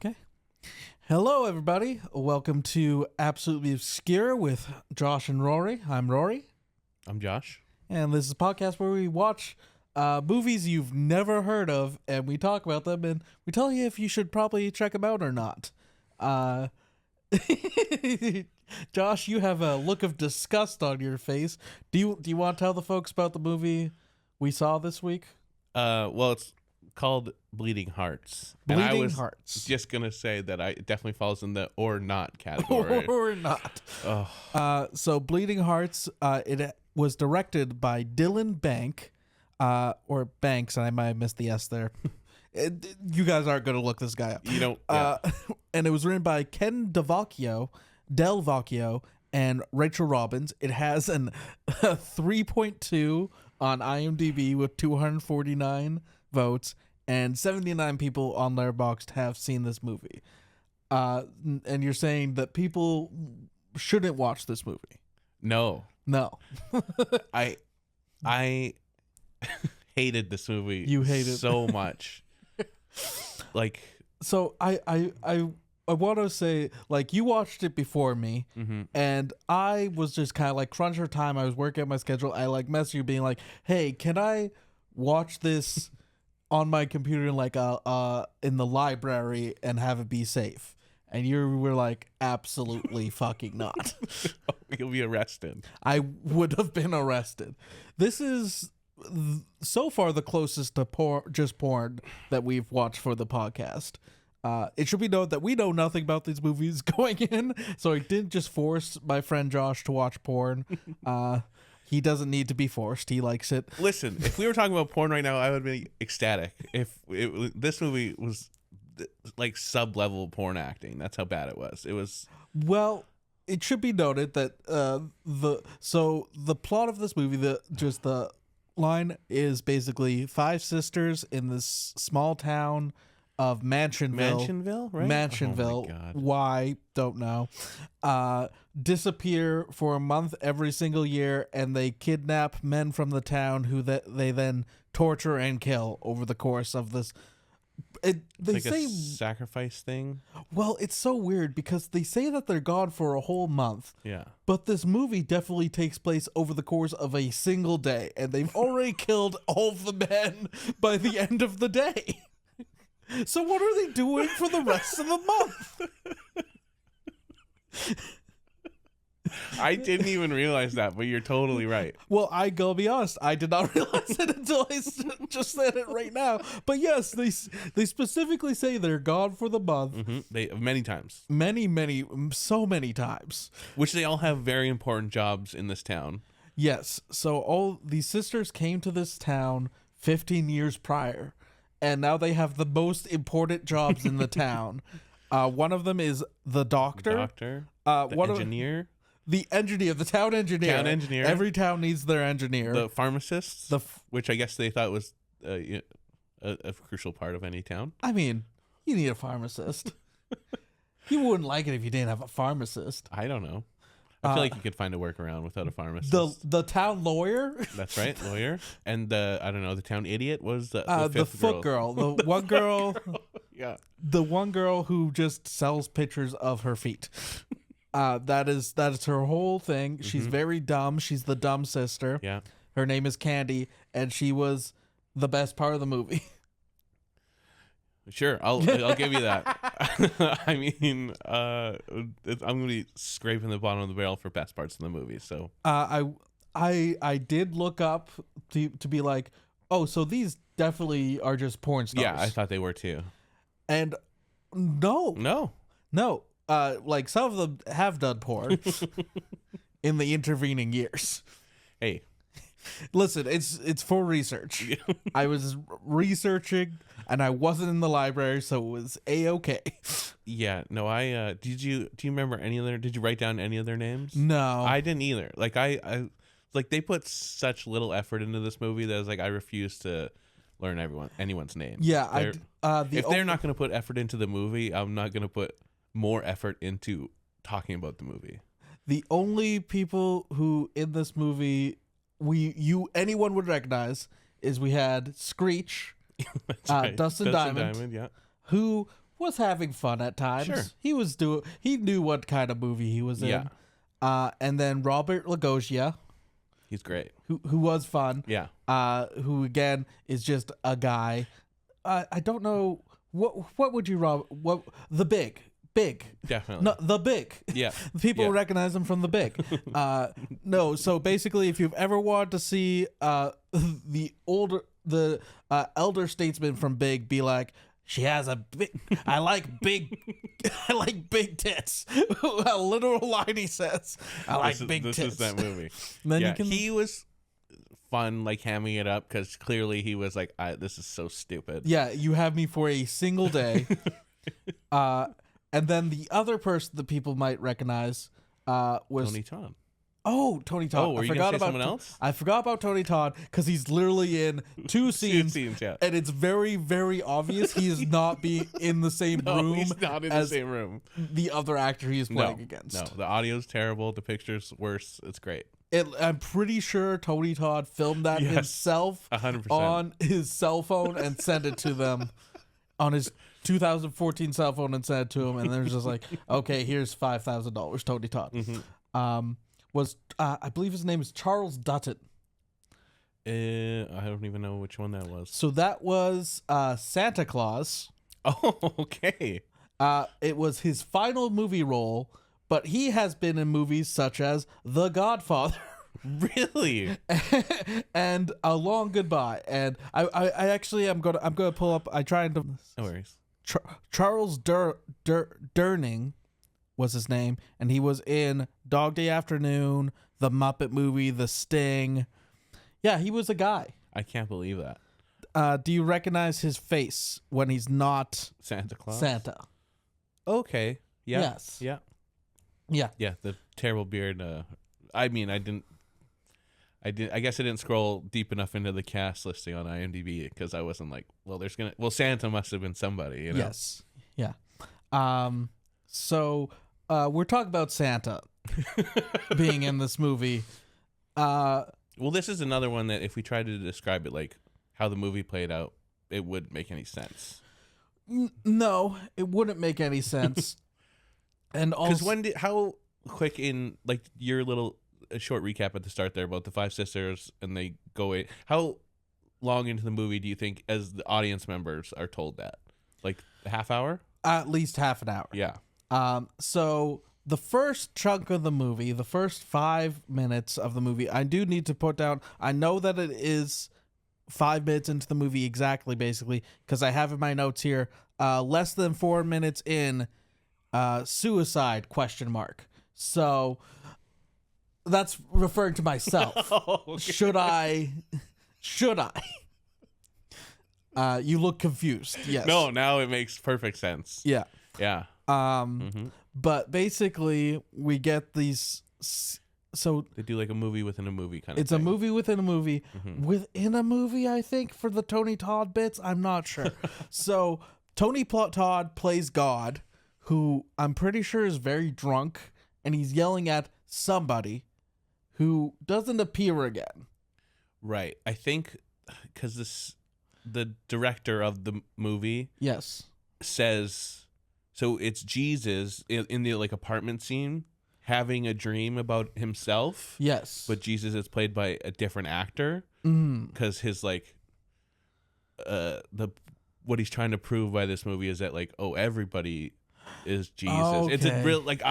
Okay. Hello, everybody. Welcome to Absolutely Obscure with Josh and Rory. I'm Rory. I'm Josh. And this is a podcast where we watch movies you've never heard of, and we talk about them, and we tell you if you should probably check them out or not. Josh, you have a look of disgust on your face. Do you want to tell the folks about the movie we saw this week? Well, it's called Bleeding Hearts. Bleeding and I was Hearts. just going to say that it definitely falls in the or not category. Or not. Oh. So Bleeding Hearts, it was directed by Dylan or Banks, and I might have missed the S there. You guys aren't going to look this guy up. You don't. Yeah. And it was written by Ken Del Vecchio, and Rachel Robbins. It has a 3.2 on IMDb with 249 votes, and 79 people on Letterboxd have seen this movie. And you're saying that people shouldn't watch this movie? No. I hated this movie. You hated it so much. So I want to say, like, you watched it before me, and I was just kind of like crunch for time. I was working at my schedule. I like messaged you being like, "Hey, can I watch this on my computer in like in the library and have it be safe?" And you were like, "Absolutely fucking not." You'll be arrested. I would have been arrested. This is so far the closest to porn that we've watched for the podcast. It should be noted that we know nothing about these movies going in, so I didn't just force my friend Josh to watch porn. He doesn't need to be forced. He likes it. Listen, if we were talking about porn right now, I would be ecstatic. If this movie was like sub-level porn acting, that's how bad it was. It was. Well, it should be noted that the plot of this movie, the line is basically 5 sisters in this small town of Mansionville, right? Mansionville. Oh my God. Why? Don't know. Disappear for a month every single year, and they kidnap men from the town who they then torture and kill over the course of this. They like say a sacrifice thing. Well, it's so weird because they say that they're gone for a whole month. Yeah. But this movie definitely takes place over the course of a single day, and they've already killed all of the men by the end of the day. So what are they doing for the rest of the month? I didn't even realize that, but you're totally right. Well, I gotta be honest, I did not realize it until I just said it right now. But yes, they specifically say they're gone for the month. They many times. So many times. Which they all have very important jobs in this town. Yes. So all these sisters came to this town 15 years prior, and now they have the most important jobs in the town. One of them is the doctor. The engineer. The engineer, the town engineer. Town engineer. Every town needs their engineer. The pharmacists, which I guess they thought was a crucial part of any town. I mean, you need a pharmacist. You wouldn't like it if you didn't have a pharmacist. I don't know. I feel like you could find a workaround without a pharmacist. The town lawyer. That's right, lawyer. And the town idiot was the foot girl. The one girl. Yeah. The one girl who just sells pictures of her feet. That is her whole thing. She's very dumb. She's the dumb sister. Yeah. Her name is Candy, and she was the best part of the movie. Sure, I'll give you that. I mean, I'm gonna be scraping the bottom of the barrel for best parts of the movie. So I did look up to be like, oh, so these definitely are just porn stars. Yeah, I thought they were too. And no. Like some of them have done porn in the intervening years. Hey, listen, it's for research. I was researching, and I wasn't in the library, so it was A-okay. Yeah, no, do you remember any of did you write down any of their names? No. I didn't either. Like I like they put such little effort into this movie that I was like, I refuse to learn anyone's name. Yeah, if they're not going to put effort into the movie, I'm not going to put more effort into talking about the movie. The only people who in this movie anyone would recognize is we had Screech, right. Dustin Diamond, yeah, who was having fun at times. Sure. He knew what kind of movie he was in. Yeah. And then Robert Loggia, He's great. who was fun. Yeah. Who again is just a guy. I don't know what would you the big. Definitely. No, the big. Yeah. People Yeah. recognize him from the big. No, so basically, if you've ever wanted to see the elder statesman from Big be like, she has a big. I like big. I like big tits. A literal line he says. I like big tits. This is that movie. Then yeah, you can, he was fun, like hamming it up because clearly he was like, "This is so stupid." yeah, you have me for a single day. And then the other person that people might recognize was Tony Todd. Tony Todd. Oh, were you gonna say someone else? I forgot about Tony Todd because he's literally in two scenes, Yeah. and it's very, very obvious he is not being in the same room. He's not in the same room. The other actor he is playing against. No, the audio's terrible. The picture's worse. It's great. I'm pretty sure Tony Todd filmed that himself 100%. on his cell phone and sent it to them on his 2014 cell phone and sent it to him, and they're just like, okay, here's $5,000, Tony Todd. Mm-hmm. I believe his name is Charles Dutton. I don't even know which one that was. So that was Santa Claus. Oh, okay. It was his final movie role, but he has been in movies such as The Godfather. Really? And A Long Goodbye. And I actually I'm gonna pull up. I tried to. No worries. Charles Durning was his name, and he was in Dog Day Afternoon, The Muppet Movie, The Sting. Yeah, he was a guy. I can't believe that. Do you recognize his face when he's not Santa Claus? Santa? Okay. Yeah. Yes. Yeah. Yeah. Yeah. The terrible beard. I mean, I guess I didn't scroll deep enough into the cast listing on IMDb because I wasn't like, well, Santa must have been somebody, you know? Yes. Yeah. So we're talking about Santa being in this movie. Well, this is another one that if we tried to describe it like how the movie played out, it wouldn't make any sense. No, it wouldn't make any sense. And also, because how quick in like your little short recap at the start there about the five sisters and they go away, how long into the movie do you think as the audience members are told that? Like a half hour? At least half an hour. Yeah. So the first chunk of the movie, the first 5 minutes of the movie, I do need to put down, I know that it is 5 minutes into the movie exactly, basically, because I have in my notes here, less than 4 minutes in, suicide, ? So that's referring to myself. Okay. Should I? You look confused. Yes. No, now it makes perfect sense. Yeah. Yeah. But basically, we get these. So They do like a movie within a movie kind of it's thing. a movie within a movie. Within a movie, I think, for the Tony Todd bits. I'm not sure. So Tony Todd plays God, who I'm pretty sure is very drunk, and he's yelling at somebody who doesn't appear again. Right. I think because the director of the movie Yes. says, so it's Jesus in the like apartment scene having a dream about himself. Yes. But Jesus is played by a different actor because his like what he's trying to prove by this movie is that like, oh, everybody is Jesus. Okay. It's a real like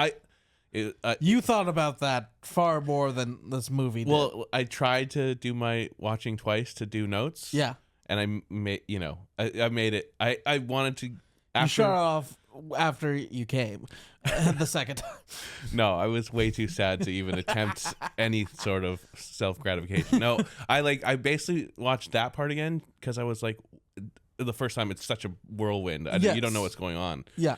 you thought about that far more than this movie did. well, I tried to do my watching twice to do notes. Yeah. And I made, I made it. I wanted to. You shut off after you came the second time. No, I was way too sad to even attempt any sort of self gratification. No, I basically watched that part again because I was like, the first time it's such a whirlwind. Yes. You don't know what's going on. Yeah.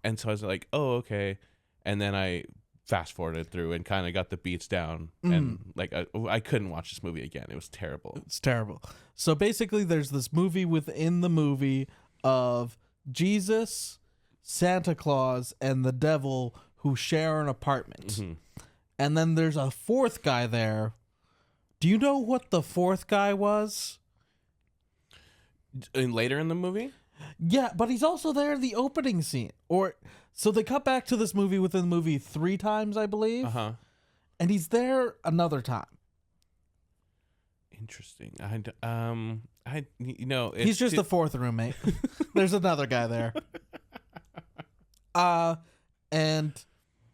And so I was like, oh, okay. And then I fast forwarded through and kind of got the beats down. And like, I couldn't watch this movie again. It was terrible. It's terrible. So basically, there's this movie within the movie of Jesus, Santa Claus, and the devil who share an apartment. And then there's a fourth guy there. Do you know what the fourth guy was? And later in the movie? Yeah, but he's also there in the opening scene. So they cut back to this movie within the movie 3 times, I believe. Uh-huh. And he's there another time. Interesting. It's He's just the fourth roommate. There's another guy there. And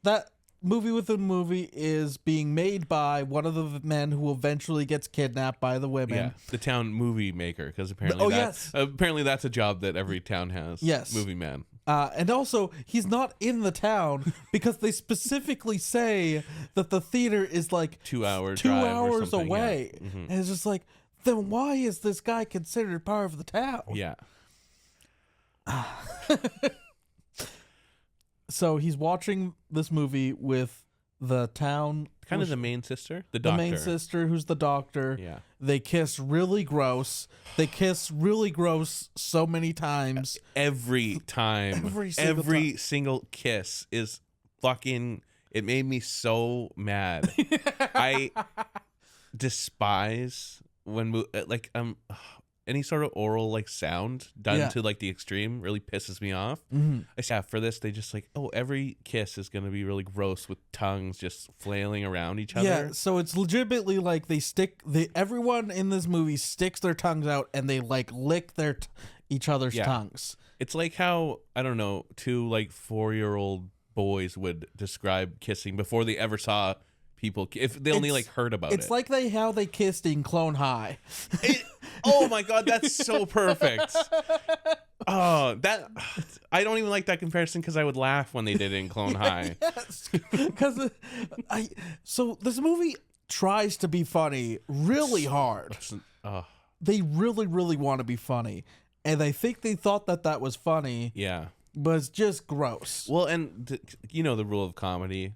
that movie within movie is being made by one of the men who eventually gets kidnapped by the women. Yeah, the town movie maker, because apparently apparently that's a job that every town has. Yes. Movie man. And also, he's not in the town because they specifically say that the theater is like 2 hours, 2 drive or hours something, away. Yeah. Mm-hmm. And it's just like, then why is this guy considered part of the town? Yeah. So he's watching this movie with the town. Kind of the main sister, the doctor. The main sister, who's the doctor. Yeah. They kiss really gross. They kiss really gross so many times. Every time. Every single kiss is fucking... It made me so mad. I despise when... any sort of oral like sound done to like the extreme really pisses me off. Mm-hmm. For this they just like, oh, every kiss is gonna be really gross with tongues just flailing around each other. Yeah, so it's legitimately like everyone in this movie sticks their tongues out and they like lick their each other's tongues. It's like how, I don't know, 2 like 4-year-old boys would describe kissing before they ever saw people if they only like heard about it. It's like how they kissed in Clone High. Oh my god, that's so perfect. Oh, that I don't even like that comparison because I would laugh when they did it in Clone High. Yes, because so this movie tries to be funny really hard. They really, really want to be funny, and I think they thought that was funny. Yeah, but it's just gross. Well, and the rule of comedy.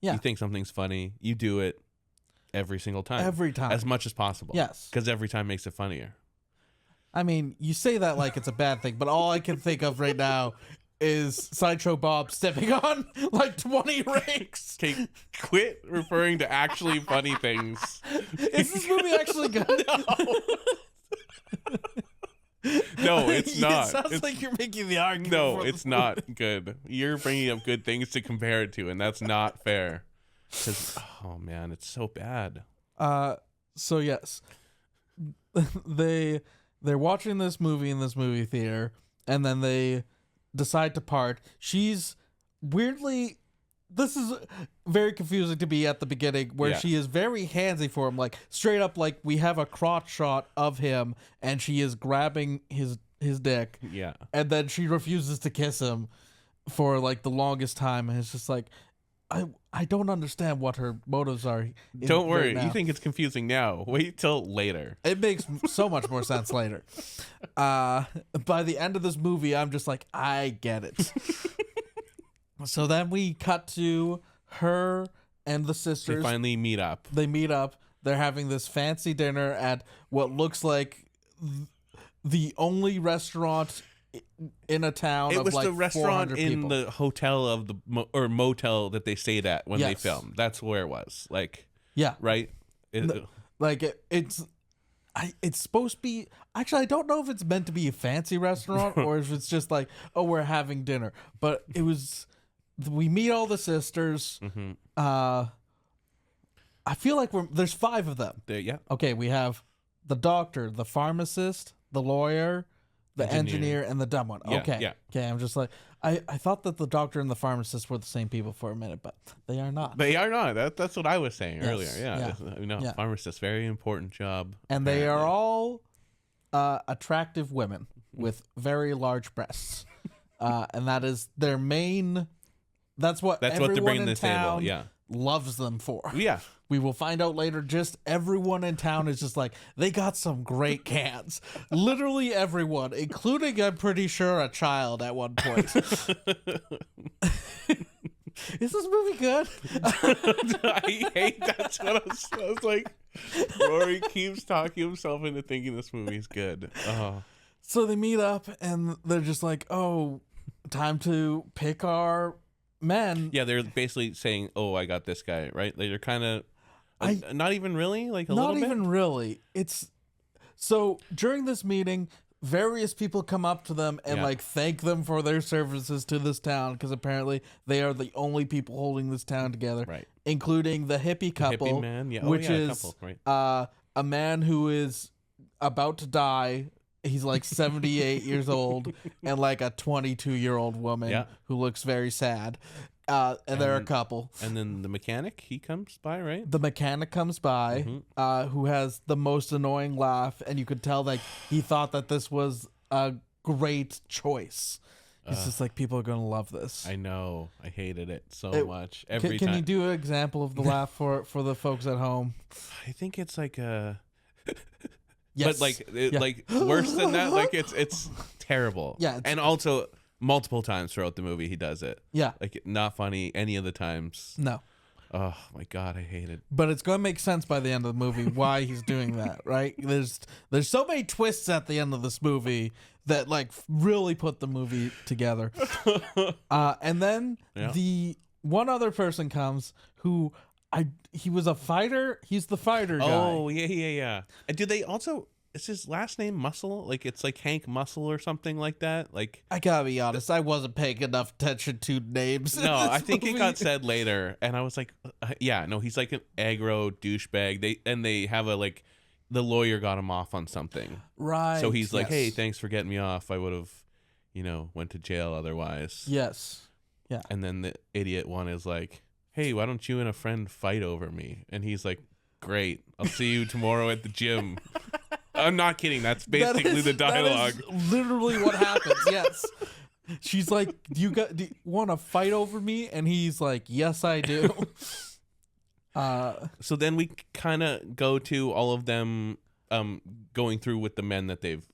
Yeah, you think something's funny, you do it. Every single time. Every time. As much as possible. Yes. Because every time makes it funnier. I mean, you say that like it's a bad thing, but all I can think of right now is Sideshow Bob stepping on like 20 rings. Okay, quit referring to actually funny things. Is this movie actually good? No, it's not. It sounds like you're making the argument. No, it's not good. You're bringing up good things to compare it to, and that's not fair. Because, oh man, it's so bad. So yes, they're watching this movie in this movie theater, and then they decide to part. She's weirdly, this is very confusing to me at the beginning, where she is very handsy for him, like straight up, like we have a crotch shot of him, and she is grabbing his dick. Yeah, and then she refuses to kiss him for like the longest time, and it's just like. I don't understand what her motives are. Don't worry. You think it's confusing now. Wait till later. It makes so much more sense later. By the end of this movie, I'm just like, I get it. So then we cut to her and the sisters. They finally meet up. They meet up. They're having this fancy dinner at what looks like the only restaurant in a town. It was like the restaurant in the hotel of the or motel that they stayed at when they filmed. That's where it was. Like, yeah, right. It's supposed to be. Actually, I don't know if it's meant to be a fancy restaurant or if it's just like, oh, we're having dinner. But it was. We meet all the sisters. Mm-hmm. I feel like there's 5 of them. Yeah. Okay, we have the doctor, the pharmacist, the lawyer, the engineer, and the dumb one. Yeah, okay. Yeah. Okay, I'm just like, I thought that the doctor and the pharmacist were the same people for a minute, but they are not. They are not. That's what I was saying earlier. Yeah. Pharmacist, very important job. And they are all attractive women with very large breasts. And that is their main... That's what they bring to the table. Yeah. Loves them for. Yeah. We will find out later, just everyone in town is just like, they got some great cans. Literally everyone, including, I'm pretty sure, a child at one point. Is this movie good? I hate that's what I was like. Rory keeps talking himself into thinking this movie's good. Oh. So they meet up and they're just like, oh, time to pick our men. Yeah, they're basically saying, oh, I got this guy, right? They're kind of not even really, like a little bit. Not even really. It's so during this meeting, various people come up to them and like thank them for their services to this town because apparently they are the only people holding this town together, Right. including the hippie couple, hippie man. Yeah. which is couple, right. A man who is about to die. He's like 78 years old, and like a 22-year-old woman who looks very sad. And they're a couple. And then the mechanic, he comes by, right? The mechanic comes by, who has the most annoying laugh, and you could tell that he thought that this was a great choice. It's just like, people are going to love this. I know. I hated it so much. Every can time. you do an example of the laugh for the folks at home? I think it's like a... Yes. But like worse than that, like it's terrible. Yeah. And also multiple times throughout the movie he does it. Yeah. Like not funny any of the times. No. Oh my god, I hate it. But it's going to make sense by the end of the movie why he's doing that, right? There's so many twists at the end of this movie that like really put the movie together. And then the one other person comes who he was a fighter. He's the fighter guy. Oh, yeah. And do they also... Is his last name Muscle? Like, it's like Hank Muscle or something like that? Like, I gotta be honest, I wasn't paying enough attention to names. No, I think it got said later. And I was like, he's like an aggro douchebag. They have a, like, the lawyer got him off on something. Right. So he's like, hey, thanks for getting me off. I would have, went to jail otherwise. Yes. Yeah. And then the idiot one is like, hey, why don't you and a friend fight over me? And he's like, great, I'll see you tomorrow at the gym. I'm not kidding. That's basically the dialogue. That is literally what happens. Yes. She's like, do you want to fight over me? And he's like, yes, I do. So then we kind of go to all of them going through with the men that they've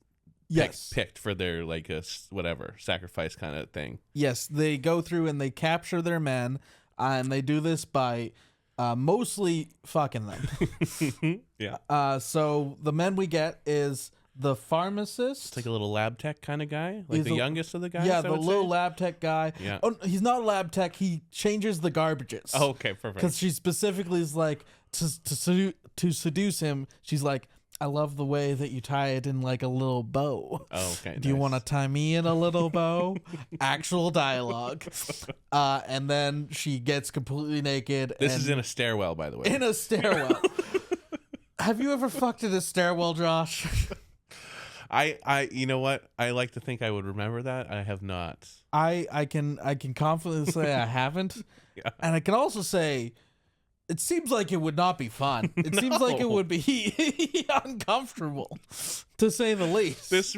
picked for their like whatever sacrifice kind of thing. Yes, they go through and they capture their men, and they do this by mostly fucking them. Yeah. So the men we get is the pharmacist. It's like a little lab tech kind of guy, like the youngest of the guys. Yeah, the little lab tech guy. Yeah. Oh, he's not a lab tech. He changes the garbages. Oh, okay, perfect. Because she specifically is like to seduce him. She's like, I love the way that you tie it in like a little bow. Oh, okay. Do you want to tie me in a little bow? Actual dialogue. And then she gets completely naked. This is in a stairwell, by the way. In a stairwell. Have you ever fucked in a stairwell, Josh? I you know what? I like to think I would remember that. I have not. I can confidently say I haven't. Yeah. And I can also say it seems like it would not be fun. It seems like it would be uncomfortable, to say the least. This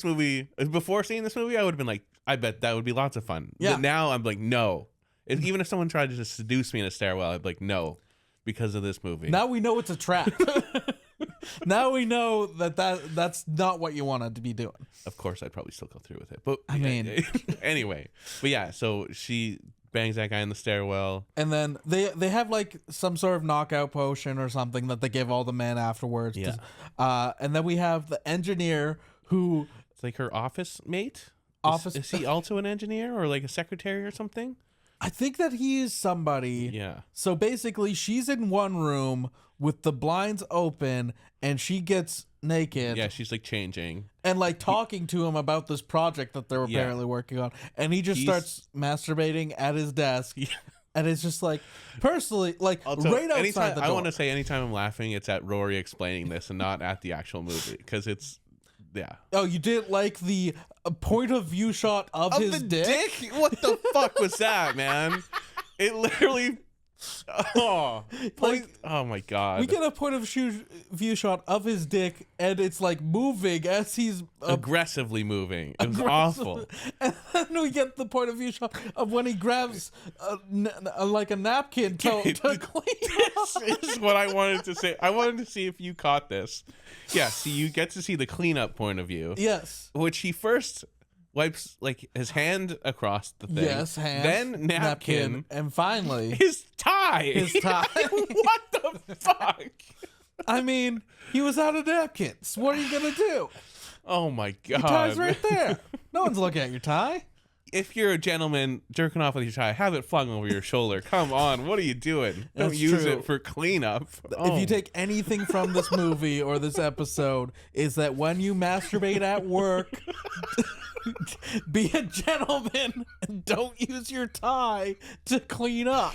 movie, before seeing this movie, I would have been like, I bet that would be lots of fun. Yeah. But now I'm like, no. Even if someone tried to just seduce me in a stairwell, I'd be like, no, because of this movie. Now we know it's a trap. Now we know that's not what you wanted to be doing. Of course, I'd probably still go through with it. But I mean, anyway. But yeah, so she bangs that guy in the stairwell. And then they have like some sort of knockout potion or something that they give all the men afterwards. Yeah. And then we have the engineer who... It's like her office mate? Is he also an engineer or like a secretary or something? I think that he is somebody. Yeah. So basically, she's in one room with the blinds open, and she gets naked. Yeah, she's like changing. And like talking to him about this project that they're apparently working on. And he just starts masturbating at his desk. Yeah. And it's just like, personally, like right outside the door. I want to say anytime I'm laughing, it's at Rory explaining this and not at the actual movie. Because it's, yeah. Oh, you didn't like the point of view shot of his dick? What the fuck was that, man? It literally... Oh my god! We get a point of view shot of his dick, and it's like moving as he's aggressively moving. It was awful. And then we get the point of view shot of when he grabs like a napkin to clean. This is what I wanted to say. I wanted to see if you caught this. Yeah, see, you get to see the cleanup point of view. Yes, which he first wipes like his hand across the thing. Yes, hand. Then napkin. And finally his tie. What the fuck? I mean, he was out of napkins. What are you gonna do? Oh my god. Your tie's right there. No one's looking at your tie. if you're a gentleman jerking off with your tie, have it flung over your shoulder. Come on, what are you doing? Don't That's use true. it for cleanup. If you take anything from this movie or this episode, is that when you masturbate at work, be a gentleman and don't use your tie to clean up.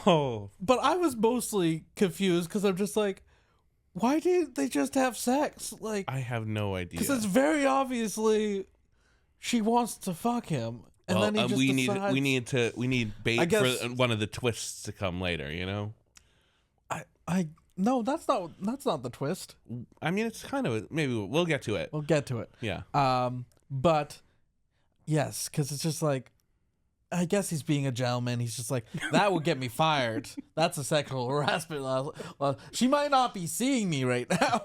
Oh, But I was mostly confused because I'm just like, why didn't they just have sex? Like, I have no idea. because it's very obviously she wants to fuck him, and then he just decides. we need bait I guess- for one of the twists to come later. You know, No, that's not the twist. I mean, it's kind of maybe we'll get to it. We'll get to it. Yeah. But yes, because it's just like, I guess he's being a gentleman. He's just like, that would get me fired. That's a sexual harassment. She might not be seeing me right now,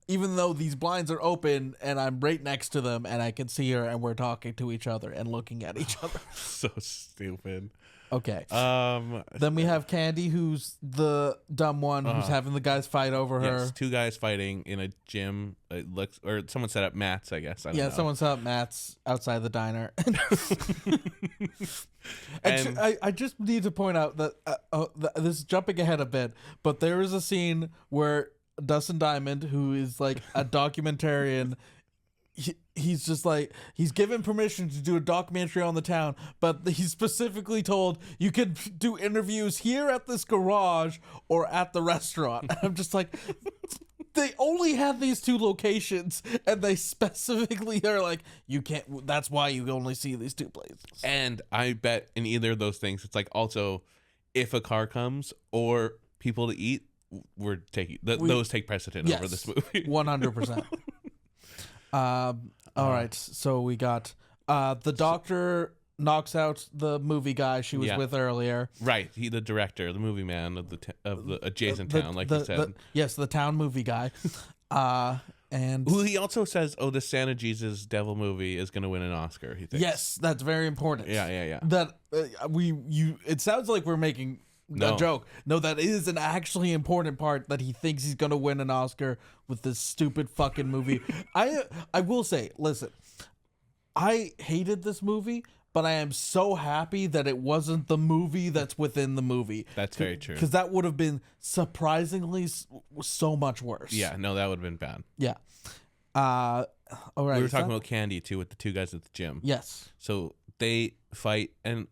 even though these blinds are open and I'm right next to them and I can see her and we're talking to each other and looking at each other. So stupid. Okay. Then we have Candy, who's the dumb one who's having the guys fight over her. Yes, two guys fighting in a gym. It looks, or someone set up mats, I guess. I don't know. Someone set up mats outside the diner. And I just need to point out that this is jumping ahead a bit, but there is a scene where Dustin Diamond, who is like a documentarian, he's just like, he's given permission to do a documentary on the town, but he's specifically told you can do interviews here at this garage or at the restaurant. And I'm just like, they only have these two locations, and they specifically are like, you can't. That's why you only see these two places. And I bet in either of those things, it's like also, if a car comes or people to eat, we're taking those take precedent over this movie. 100%. All right, so we got the doctor knocks out the movie guy she was with earlier. Right, he the director, the movie man of the adjacent town, like you said. Yes, the town movie guy. And who he also says, "Oh, the Santa Jesus Devil movie is going to win an Oscar." He thinks. Yes, that's very important. Yeah. That it sounds like we're making a joke. No, that is an actually important part, that he thinks he's going to win an Oscar with this stupid fucking movie. I will say, listen, I hated this movie, but I am so happy that it wasn't the movie that's within the movie. That's very true. Because that would have been surprisingly so much worse. Yeah, no, that would have been bad. Yeah. All right. We were talking about Candy too with the two guys at the gym. Yes. So they fight, and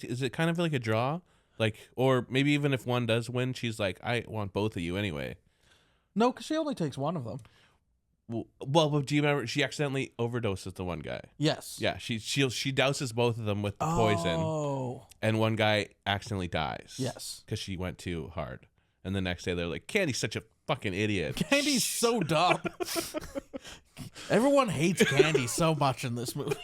is it kind of like a draw? Like, or maybe even if one does win, she's like, I want both of you anyway. No, because she only takes one of them. Well, but do you remember she accidentally overdoses the one guy? Yes. Yeah, she douses both of them with the poison, and one guy accidentally dies. Yes, because she went too hard. And the next day they're like, Candy's such a fucking idiot. Candy's so dumb. Everyone hates Candy so much in this movie.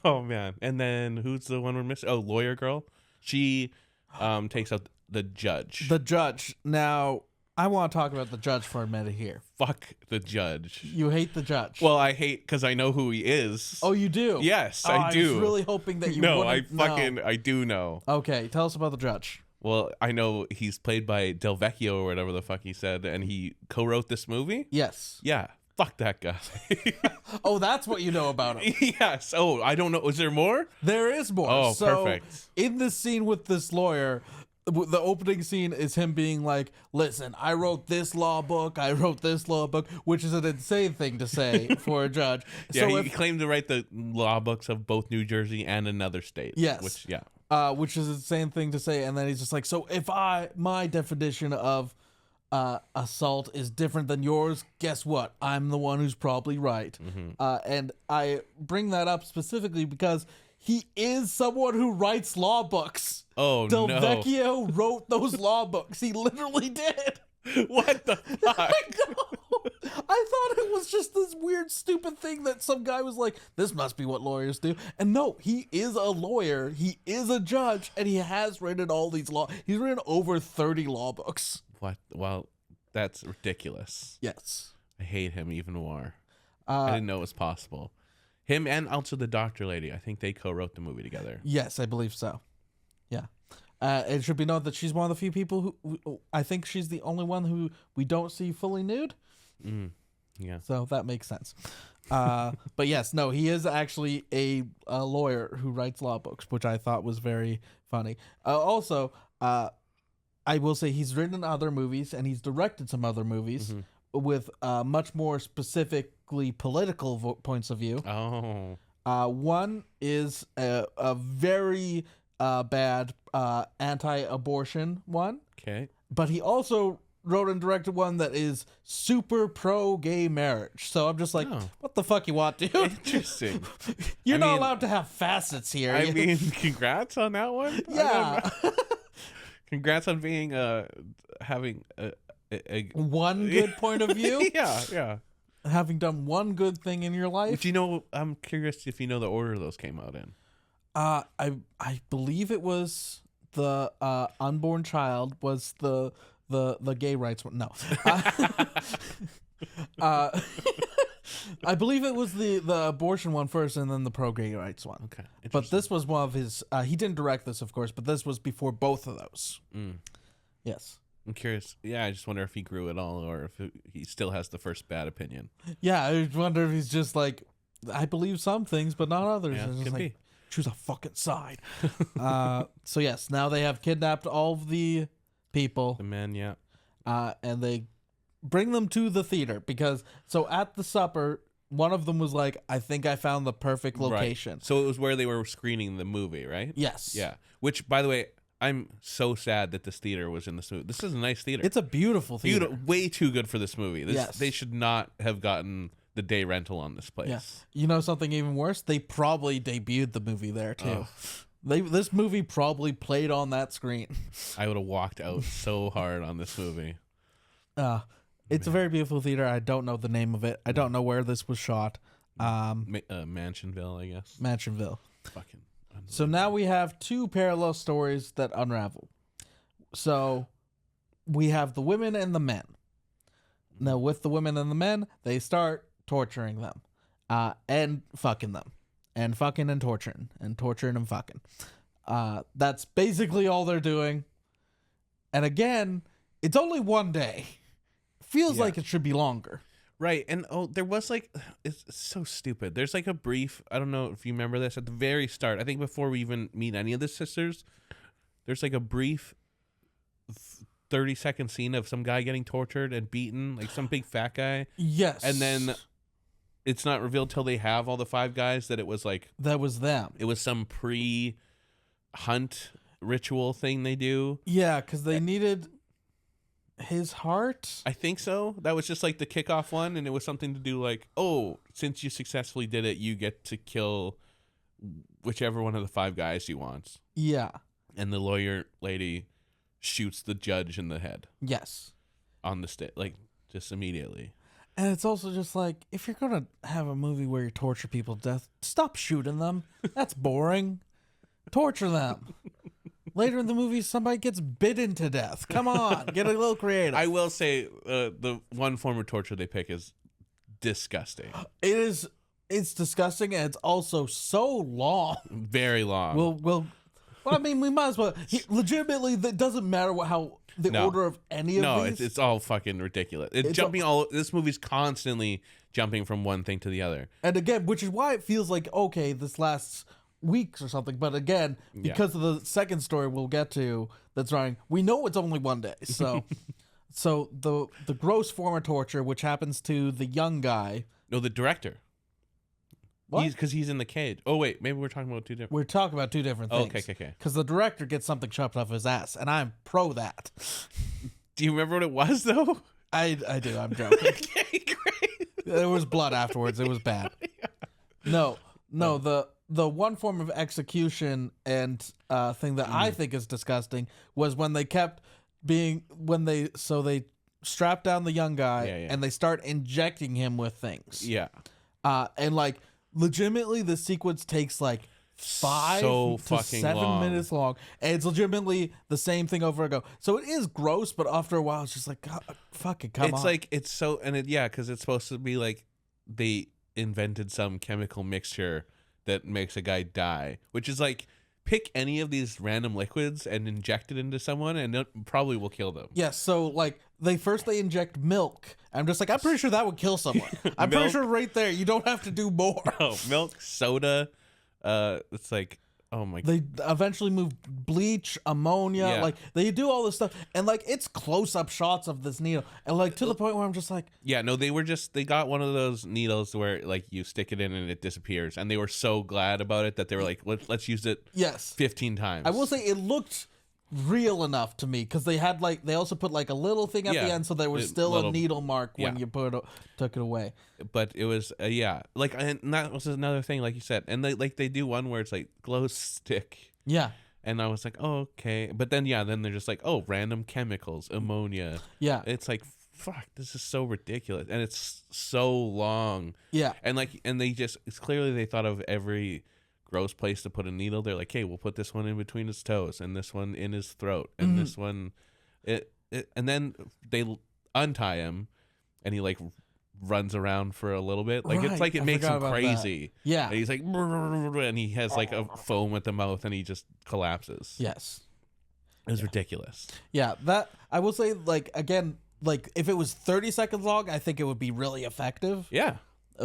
Oh man! And then who's the one we're missing? Oh, lawyer girl. She takes out the judge. The judge. Now, I want to talk about the judge for a minute here. Fuck the judge. You hate the judge. Well, I hate because I know who he is. Oh, you do? Yes, I do. I was really hoping that you No, wouldn't I do know. Okay, tell us about the judge. Well, I know he's played by Del Vecchio or whatever the fuck he said, and he co-wrote this movie. Yes. Yeah. Fuck that guy. Oh, that's what you know about him. Yes. Oh, I don't know. Is there more? There is more. Oh, so, perfect. In this scene with this lawyer, the opening scene is him being like, listen, I wrote this law book, which is an insane thing to say for a judge. Yeah, so he claimed to write the law books of both New Jersey and another state. Yes. Which is an insane thing to say. And then he's just like, so if my definition of assault is different than yours, guess what? I'm the one who's probably right. Mm-hmm. And I bring that up specifically because he is someone who writes law books. Oh, Del no. Vecchio wrote those law books. He literally did. What the fuck? I know. I thought it was just this weird, stupid thing that some guy was like, this must be what lawyers do. And no, he is a lawyer. He is a judge. And he has written all these he's written over 30 law books. What? Well, that's ridiculous. Yes. I hate him even more. I didn't know it was possible. Him and also the doctor lady. I think they co-wrote the movie together. Yes, I believe so. Yeah. It should be noted that she's one of the few people who I think she's the only one who we don't see fully nude. Yeah. So that makes sense. But yes, no, he is actually a lawyer who writes law books, which I thought was very funny. Also, I will say he's written other movies and he's directed some other movies with much more specifically political points of view. Oh. One is a very bad anti-abortion one. Okay. But he also wrote and directed one that is super pro-gay marriage. So I'm just like, what the fuck you want, dude? Interesting. You're not allowed to have facets here. I mean, congrats on that one. Yeah. Congrats on being having a one good point of view. yeah. Having done one good thing in your life. Do you know? I'm curious if you know the order those came out in. I believe it was the unborn child was the gay rights one. No. I believe it was the abortion one first and then the pro-gay rights one. Okay. But this was one of his... he didn't direct this, of course, but this was before both of those. Yes. I'm curious. Yeah, I just wonder if he grew at all or if he still has the first bad opinion. Yeah, I wonder if he's just like, I believe some things, but not others. Yeah, and could be. Choose a fucking side. So yes, now they have kidnapped all of the people. The men, yeah. And they bring them to the theater because so at the supper, one of them was like, I think I found the perfect location. Right. So it was where they were screening the movie, right? Yes. Yeah. Which, by the way, I'm so sad that this theater was in this movie. This is a nice theater. It's a beautiful theater. Way too good for this movie. Yes. They should not have gotten the day rental on this place. Yeah. You know something even worse? They probably debuted the movie there too. This movie probably played on that screen. I would have walked out so hard on this movie. It's a very beautiful theater. I don't know the name of it. I don't know where this was shot. Mansionville, I guess. Mansionville. Fucking. So now we have two parallel stories that unravel. So we have the women and the men. Now with the women and the men, they start torturing them, and fucking them, and fucking and torturing and fucking. That's basically all they're doing. And again, it's only one day. Feels like it should be longer. Right, and there was like, it's so stupid. There's like a brief, I don't know if you remember this, at the very start, I think before we even meet any of the sisters, there's like a brief 30-second scene of some guy getting tortured and beaten, like some big fat guy. Yes. And then it's not revealed till they have all the five guys that it was like... That was them. It was some pre-hunt ritual thing they do. Yeah, because they needed... his heart? I think so. That was just like the kickoff one, and it was something to do like, oh, since you successfully did it, you get to kill whichever one of the five guys you want. Yeah. And the lawyer lady shoots the judge in the head. Yes. On the stick, like just immediately. And it's also just like, if you're going to have a movie where you torture people to death, stop shooting them. That's boring. Torture them. Later in the movie, somebody gets bitten to death. Come on, get a little creative. I will say the one form of torture they pick is disgusting. It's disgusting, and it's also so long. Very long. Well, I mean, we might as well. Legitimately, that doesn't matter order of any of these. No, it's all fucking ridiculous. This movie's constantly jumping from one thing to the other. And again, which is why it feels like, okay, this lasts weeks or something, but again, because of the second story we'll get to that's running, we know it's only one day. So so the gross form of torture, which happens to the young guy. No, the director. What? Because he's in the cage. Oh wait, maybe we're talking about two different. We're talking about two different things. Okay. Because the director gets something chopped off his ass, and I'm pro that. Do you remember what it was though? I do. I'm joking. Okay, great. There was blood afterwards. It was bad. No, the one form of execution and thing that I think is disgusting was when they they strap down the young guy and they start injecting him with things. Yeah. And like legitimately the sequence takes like 5 to 7 minutes long, and it's legitimately the same thing over and over. So it is gross, but after a while it's just like, God, fucking come on. It's like, it's so, and because it's supposed to be like they invented some chemical mixture that makes a guy die, which is like pick any of these random liquids and inject it into someone, and it probably will kill them. Yes, so like they inject milk. I'm just like, I'm pretty sure that would kill someone. I'm pretty sure right there you don't have to do more. Oh, milk, soda. It's like, oh my. They eventually move bleach, ammonia, Yeah. like they do all this stuff, and like it's close up shots of this needle, and like to the point where I'm just like, Yeah, no, they got one of those needles where like you stick it in and it disappears, and they were so glad about it that they were like, let's use it yes, 15 times. I will say it looked real enough to me because they also put like a little thing at the end, so there was still a needle mark when you took it away. But it was like, and that was another thing, like you said, and they do one where it's like glow stick. Yeah. And I was like, oh, okay, but then then they're just like, oh, random chemicals, ammonia. Yeah. It's like, fuck, this is so ridiculous, and it's so long. Yeah. And it's clearly they thought of every gross place to put a needle. They're like, hey, we'll put this one in between his toes, and this one in his throat, and this one, and then they untie him, and he like runs around for a little bit. Like it's like it makes him crazy. That. Yeah. And he's like, and he has like a foam at the mouth, and he just collapses. Yes. It was ridiculous. Yeah, that I will say, like again, like if it was 30 seconds long, I think it would be really effective. Yeah.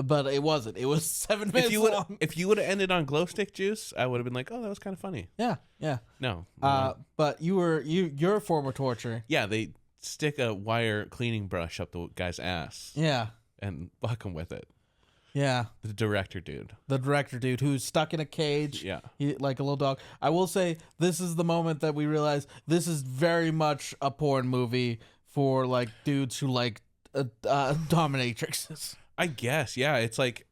But it wasn't. It was 7 minutes long. If you would have ended on glow stick juice, I would have been like, "Oh, that was kind of funny." Yeah, yeah. No. But you're a form of torture. Yeah, they stick a wire cleaning brush up the guy's ass. Yeah. And fuck him with it. Yeah. The director dude who's stuck in a cage. Yeah. Like a little dog. I will say this is the moment that we realize this is very much a porn movie for like dudes who like dominatrixes. I guess, yeah. It's like,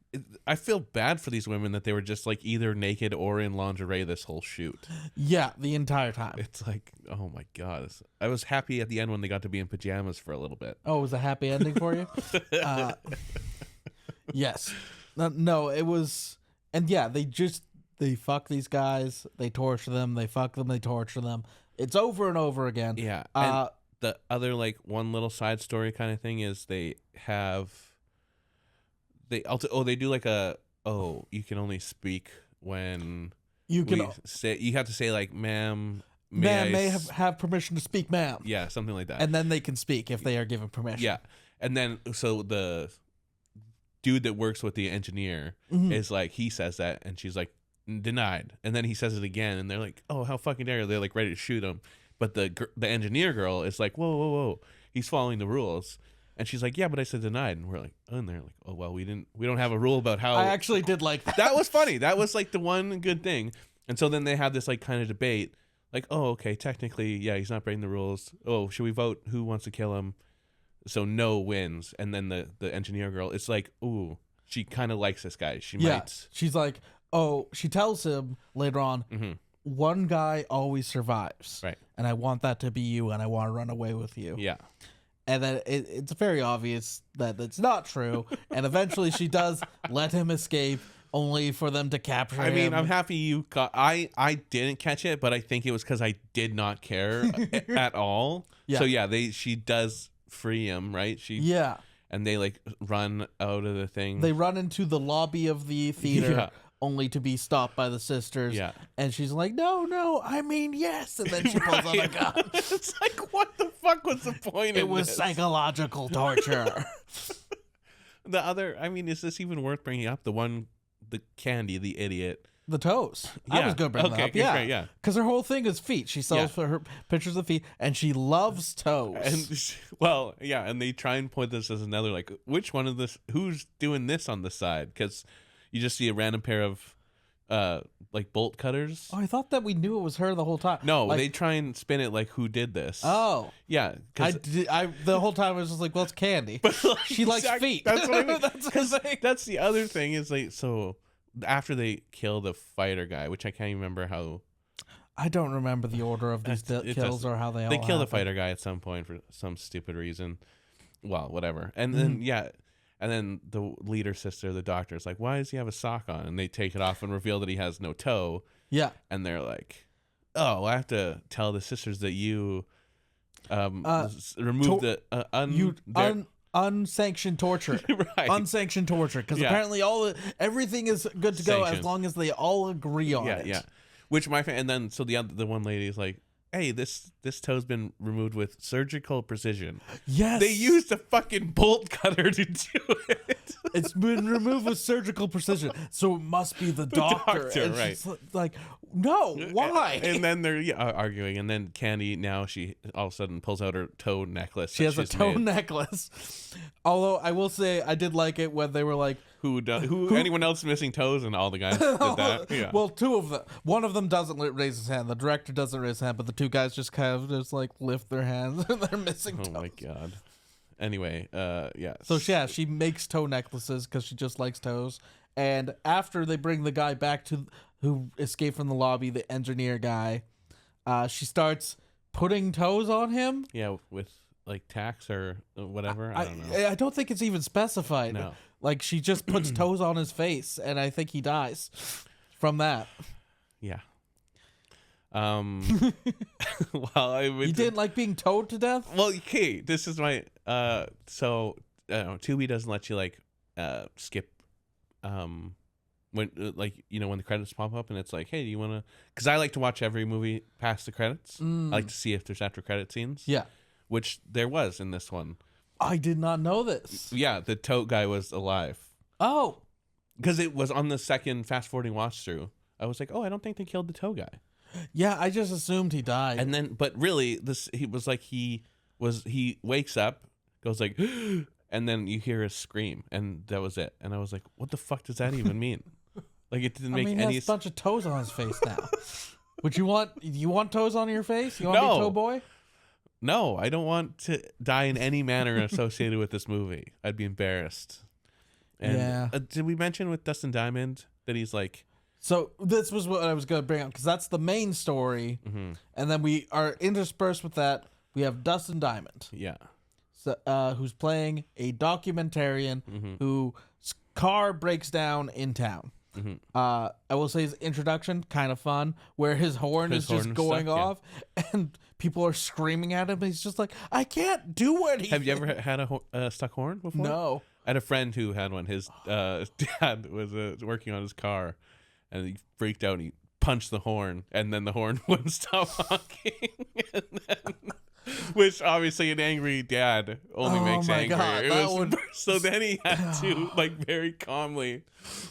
I feel bad for these women that they were just like either naked or in lingerie this whole shoot. Yeah, the entire time. It's like, oh my God. I was happy at the end when they got to be in pajamas for a little bit. Oh, it was a happy ending for you? Yes. No, it was, and yeah, they fuck these guys, they torture them, they fuck them, they torture them. It's over and over again. Yeah. And the other like one little side story kind of thing is they do like you can only speak when you have to say like, ma'am, may have permission to speak, ma'am. Yeah, something like that. And then they can speak if they are given permission. Yeah. And then so the dude that works with the engineer is like, he says that, and she's like, denied. And then he says it again, and they're like, oh, how fucking dare you. They're like ready to shoot him. But the engineer girl is like, whoa, he's following the rules. And she's like, yeah, but I said denied. And we're like, oh, and they're like, oh, well, we don't have a rule about how. I actually did like that. That was funny. That was like the one good thing. And so then they have this like kind of debate, like, oh, okay, technically, yeah, he's not breaking the rules. Oh, should we vote who wants to kill him? So no wins. And then the engineer girl, it's like, ooh, she kind of likes this guy. She might. She's like, oh, she tells him later on, one guy always survives. Right. And I want that to be you, and I want to run away with you. Yeah. And then it's very obvious that it's not true. And eventually she does let him escape, only for them to capture him. I mean, I'm happy you caught. I didn't catch it, but I think it was because I did not care at all. Yeah. So yeah, she does free him, right? And they like run out of the thing. They run into the lobby of the theater. Only to be stopped by the sisters. Yeah. And she's like, no, I mean, yes. And then she pulls out a gun. It's like, what the fuck was the point It was psychological torture. The other, I mean, is this even worth bringing up? The Candy, the idiot. The toes. I was going to bring that up. Yeah. Great, yeah. Because her whole thing is feet. She sells for her pictures of feet, and she loves toes. And and they try and point this as another, like, which one of this, who's doing this on the side? Because you just see a random pair of like bolt cutters. Oh, I thought that we knew it was her the whole time. No, like, they try and spin it like, who did this? Oh. Yeah. I the whole time I was just like, well, it's Candy. But like, she likes feet. That's what I mean. That's the other thing is like, so after they kill the fighter guy, which I can't even remember how. I don't remember the order of these kills or how they all They kill happen. the fighter guy at some point for some stupid reason. Well, whatever. And then, and then the leader sister, the doctor, is like, why does he have a sock on? And they take it off and reveal that he has no toe. Yeah. And they're like, oh, I have to tell the sisters that you removed unsanctioned torture. Right. Unsanctioned torture. Because apparently everything is good to go as long as they all agree on it. Yeah. Which and then so the one lady is like, hey, this toe's been removed with surgical precision. Yes. They used a fucking bolt cutter to do it. It's been removed with surgical precision, so it must be the doctor. And right? she's like, no, why? And then they're arguing, and then Candy now she all of a sudden pulls out her toe necklace. She has a toe necklace. Although I will say I did like it when they were like, who anyone else missing toes, and all the guys did that. Yeah. Well, two of them. One of them doesn't raise his hand. The director doesn't raise his hand, but the two guys just kind of just like lift their hands and they're missing toes. Oh my god. Anyway, yeah. So yeah, she makes toe necklaces because she just likes toes. And after they bring the guy back to who escaped from the lobby, the engineer guy, she starts putting toes on him. Yeah, with like tacks or whatever. I don't know. I don't think it's even specified. No. Like she just puts toes on his face, and I think he dies from that. Yeah. Well, you didn't like being towed to death? Well, okay. This is my so Tubi doesn't let you like skip when like when the credits pop up and it's like, hey, do you want to? Because I like to watch every movie past the credits. I like to see if there's after credit scenes. Yeah, which there was in this one. I did not know this. Yeah, the tote guy was alive. Oh, because it was on the second fast forwarding watch through. I was like, oh, I don't think they killed the tow guy. Yeah, I just assumed he died. And then, but really, he wakes up, goes like, and then you hear a scream, and that was it. And I was like, what the fuck does that even mean? Like, it didn't make any. He has a bunch of toes on his face now. Would you want toes on your face? You want to be toe boy? No, I don't want to die in any manner associated with this movie. I'd be embarrassed. And, yeah. Did we mention with Dustin Diamond that he's like? So this was what I was going to bring up because that's the main story, and then we are interspersed with that. We have Dustin Diamond, who's playing a documentarian whose car breaks down in town. I will say his introduction kind of fun, where his horn is just going off, and people are screaming at him. And he's just like, "I can't do anything." Have you ever had a stuck horn before? No. I had a friend who had one. His dad was working on his car. And he freaked out and he punched the horn, and then the horn wouldn't stop honking. Which obviously an angry dad only makes angry. So then he had to like very calmly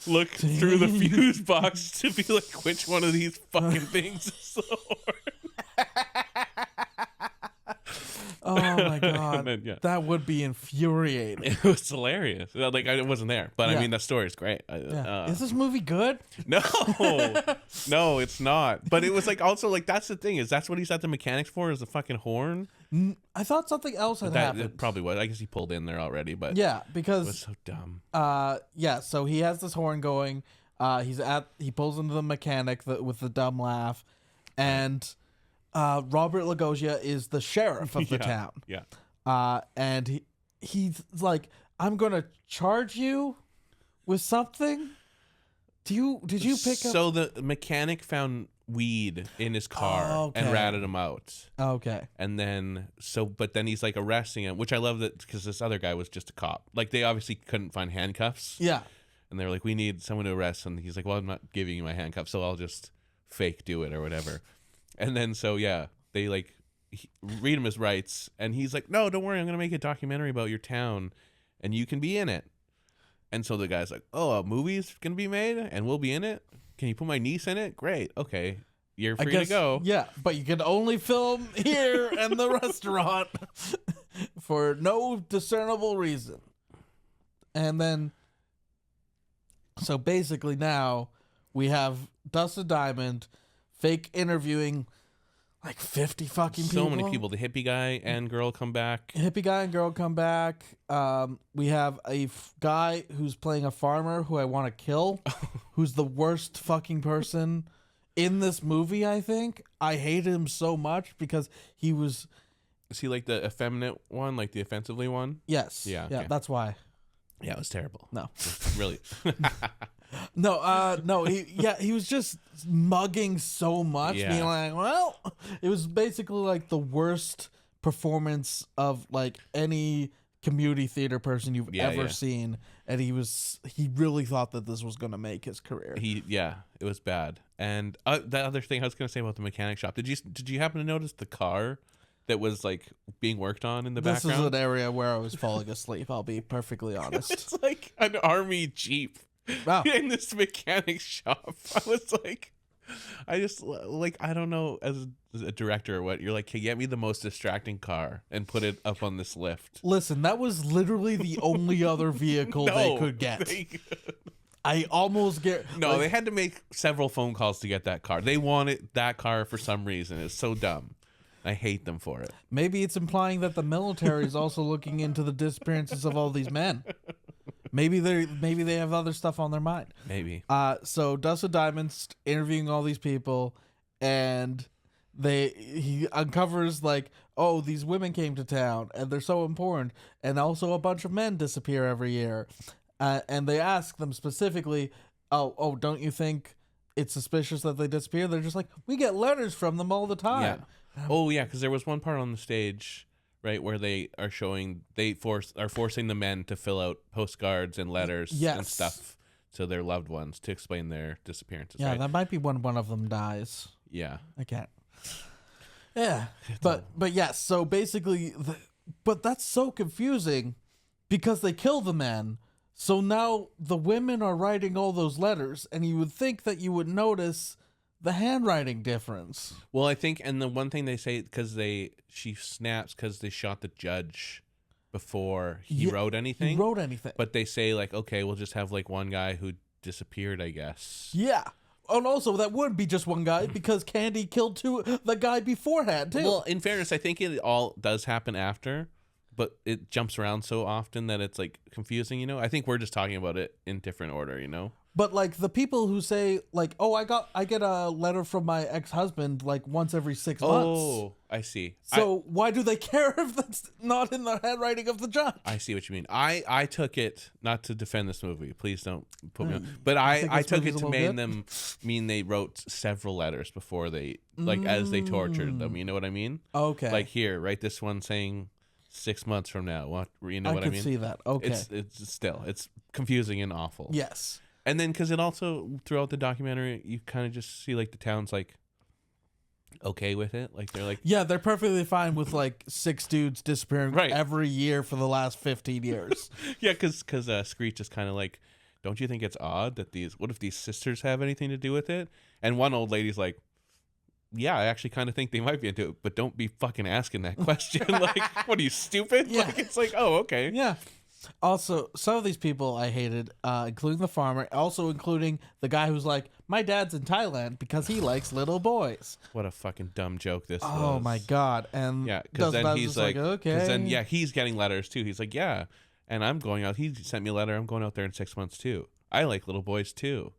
look through the fuse box to be like, which one of these fucking things is the horn? Oh my god, then, that would be infuriating. It was hilarious. Like I wasn't there, but I mean that story is great. Is this movie good? No, no, it's not. But it was like also like that's the thing is that's what he's at the mechanics for is the fucking horn. I thought something else had happened. It probably was. I guess he pulled in there already, but yeah, because it was so dumb. So he has this horn going. He pulls into the mechanic with the dumb laugh, and. Robert Lagosier is the sheriff of the town. Yeah. And he's like, I'm gonna charge you with something. Did you pick up? So the mechanic found weed in his car and ratted him out. Okay. And then but then he's like arresting him, which I love that because this other guy was just a cop. Like they obviously couldn't find handcuffs. Yeah. And they were like, we need someone to arrest, and he's like, well, I'm not giving you my handcuffs, so I'll just fake do it or whatever. And then they like read him his rights, and he's like, no, don't worry, I'm gonna make a documentary about your town and you can be in it. And so the guy's like, oh, a movie's gonna be made and we'll be in it? Can you put my niece in it? Great, okay, you're free to go. Yeah, but you can only film here and the restaurant for no discernible reason. And then so basically now we have Dustin Diamond fake interviewing like 50 fucking people. So many people. The hippie guy and girl come back. Hippie guy and girl come back. We have a guy who's playing a farmer who I want to kill, who's the worst fucking person in this movie, I think. I hate him so much because he was... Is he like the effeminate one, like the offensively one? Yes. Yeah. Yeah, okay. that's why. Yeah, it was terrible. No. Really. No, he was just mugging so much, being like, well, it was basically like the worst performance of like any community theater person you've ever seen, and he really thought that this was going to make his career. It was bad. And the other thing I was going to say about the mechanic shop, did you happen to notice the car that was like being worked on in the This background? is an area where I was falling asleep. I'll be perfectly honest. It's like an army jeep Wow. in this mechanic shop. I was like, I just like, I don't know, as a director or what, you're like, hey, get me the most distracting car and put it up on this lift. Listen, that was literally the only other vehicle they could get. I almost get... No, like, they had to make several phone calls to get that car. They wanted that car for some reason. It's so dumb. I hate them for it. maybe it's implying that the military is also looking into the disappearances of all these men. Maybe they have other stuff on their mind. Maybe. So Dustin Diamond's interviewing all these people, and he uncovers like, oh, these women came to town and they're so important, and also a bunch of men disappear every year, and they ask them specifically, oh, don't you think it's suspicious that they disappear? They're just like, we get letters from them all the time. Yeah. Oh yeah, because there was one part on the stage, right, where they are forcing the men to fill out postcards and letters and stuff to their loved ones to explain their disappearances. Yeah, right? that might be when one of them dies. Yeah. I can't. Yeah, but yes. So basically, but that's so confusing because they kill the men. So now the women are writing all those letters, and you would think that you would notice the handwriting difference. Well, I think, and the one thing they say, because she snaps because they shot the judge before he wrote anything. He wrote anything. But they say, like, okay, we'll just have like one guy who disappeared, I guess. Yeah. And also, that wouldn't be just one guy because Candy killed the guy beforehand, too. Well, in fairness, I think it all does happen after, but it jumps around so often that it's like confusing, you know? I think we're just talking about it in different order, you know? But like the people who say like, oh, I get a letter from my ex-husband like once every 6 months. Oh, I see. So why do they care if that's not in the handwriting of the judge? I see what you mean. I took it, not to defend this movie, please don't put me on, but I took it to mean they wrote several letters before they, like, as they tortured them, you know what I mean? Okay. Like, here, write this one saying 6 months from now. What, you know what I mean? I could see that. Okay. It's confusing and awful. Yes. And then, because it also, throughout the documentary, you kind of just see, like, the town's, like, okay with it. Like, they're like... Yeah, they're perfectly fine with, like, 6 dudes disappearing every year for the last 15 years. Yeah, because Screech is kind of like, don't you think it's odd that what if these sisters have anything to do with it? And one old lady's like, yeah, I actually kind of think they might be into it, but don't be fucking asking that question. Like, what are you, stupid? Yeah. Like, it's like, oh, okay. Yeah. Also, some of these people I hated, including the farmer, also including the guy who's like, my dad's in Thailand because he likes little boys. What a fucking dumb joke this was. Oh, my God. And yeah, because then he's like, okay. Because then, yeah, he's getting letters too. He's like, yeah, and I'm going out. He sent me a letter. I'm going out there in 6 months too. I like little boys too.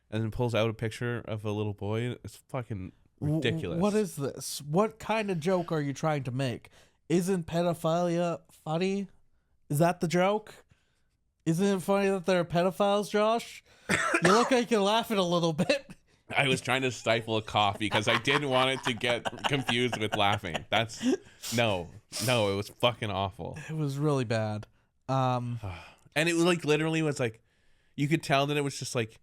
And then pulls out a picture of a little boy. It's fucking ridiculous. What is this? What kind of joke are you trying to make? Isn't pedophilia funny? Is that the joke? Isn't it funny that they're pedophiles, Josh? You look like you're laughing a little bit. I was trying to stifle a cough because I didn't want it to get confused with laughing. No, it was fucking awful. It was really bad. And it was like, literally was like, you could tell that it was just like,